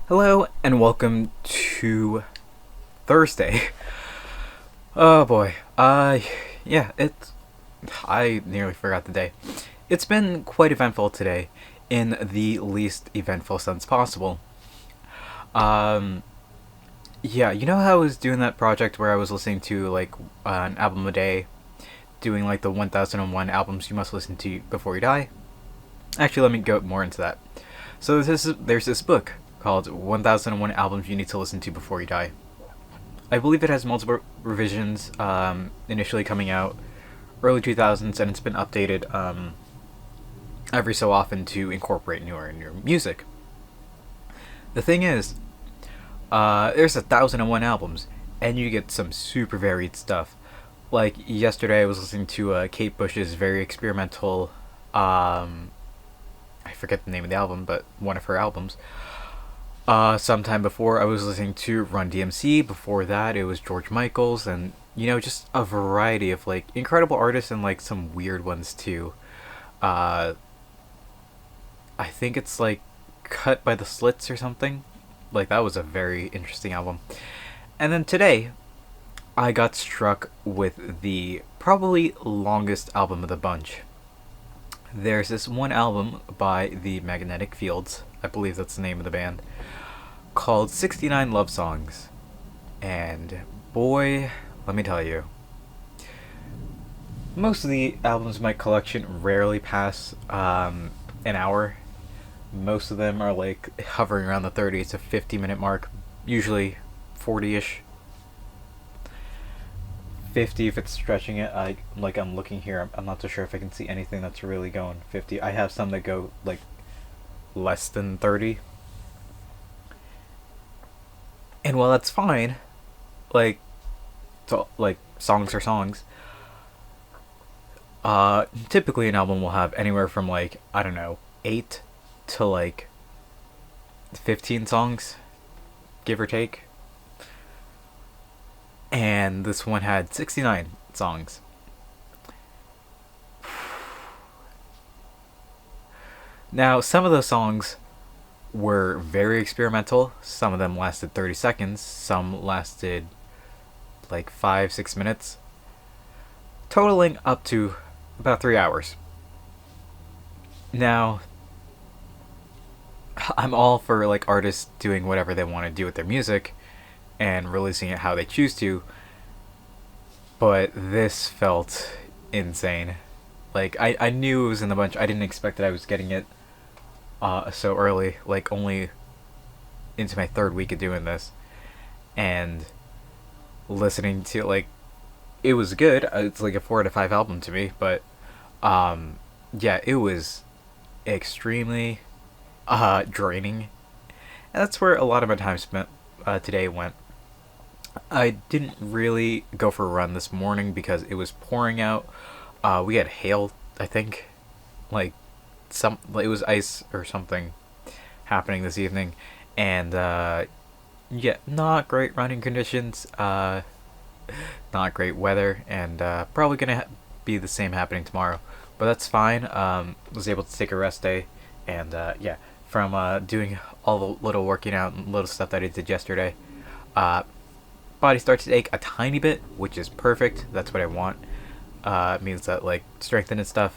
Hello and welcome to Thursday. Oh boy. Yeah, it's I nearly forgot the day. It's been quite eventful today in the least eventful sense possible. Um yeah, you know how I was doing that project where I was listening to like an album a day, doing like the 1001 albums you must listen to before you die? Actually, let me go more into that. So there's this book called 1001 Albums You Need to Listen to Before You Die. I believe it has multiple revisions, initially coming out early 2000s, and it's been updated every so often to incorporate newer and newer music. The thing is, there's 1001 albums, and you get some super varied stuff. Like yesterday, I was listening to Kate Bush's very experimental, I forget the name of the album, but one of her albums. Sometime before, I was listening to Run DMC. Before that, it was George Michael's, and just a variety of like incredible artists and like some weird ones too. Uh, I think it's like Cut by the Slits or something. Like that was a very interesting album. And then today, I got struck with the probably longest album of the bunch. There's this one album by the Magnetic Fields, I believe that's the name of the band, called 69 Love Songs. And boy, let me tell you, most of the albums in my collection rarely pass an hour. Most of them are like hovering around the 30 to 50-minute mark, usually 40-ish. 50 if it's stretching it. I'm looking here. I'm not so sure if I can see anything that's really going 50. I have some that go like less than 30. And while that's fine, like like songs are songs. Typically an album will have anywhere from like I don't know, 8 to like 15 songs, give or take. And this one had 69 songs. Now, some of those songs were very experimental. Some of them lasted 30 seconds. Some lasted like 5, 6 minutes. Totaling up to about 3 hours. Now, I'm all for like artists doing whatever they want to do with their music and releasing it how they choose to, but this felt insane. Like, I knew it was in the bunch. I didn't expect that I was getting it so early, like only into my third week of doing this. And listening to like, it was good. It's like a 4 out of 5 album to me, but yeah, it was extremely draining. And that's where a lot of my time spent today went. I didn't really go for a run this morning because it was pouring out. We had hail, I think, like it was ice or something happening this evening, and yeah, not great running conditions. Not great weather, and probably gonna be the same happening tomorrow. But that's fine. Was able to take a rest day, and yeah, from doing all the little working out and little stuff that I did yesterday. Uh, Body starts to ache a tiny bit, which is perfect. That's what I want. It means that like strength and stuff,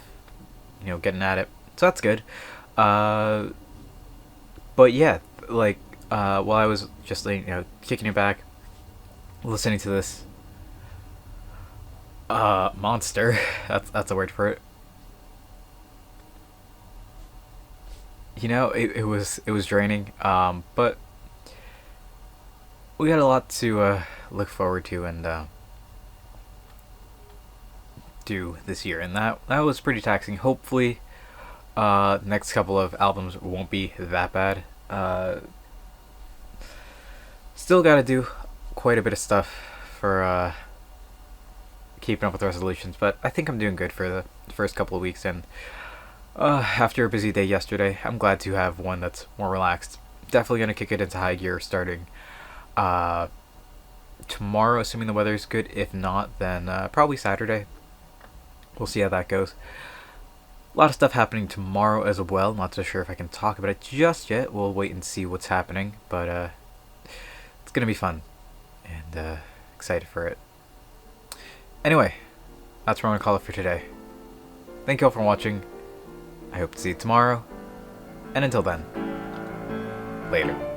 getting at it. So that's good. But yeah, like while I was just kicking it back, listening to this monster. That's a word for it. It was draining. But we got a lot to look forward to and do this year, and that was pretty taxing. Hopefully, next couple of albums won't be that bad. Still got to do quite a bit of stuff for keeping up with resolutions, but I think I'm doing good for the first couple of weeks. And after a busy day yesterday, I'm glad to have one that's more relaxed. Definitely gonna kick it into high gear starting uh, tomorrow, assuming the weather's good. If not, then probably Saturday. We'll see how that goes. A lot of stuff happening tomorrow as well. Not so sure if I can talk about it just yet. We'll wait and see what's happening, but it's gonna be fun, and excited for it. Anyway, that's what I'm gonna call it for today. Thank you all for watching. I hope to see you tomorrow, and until then, later.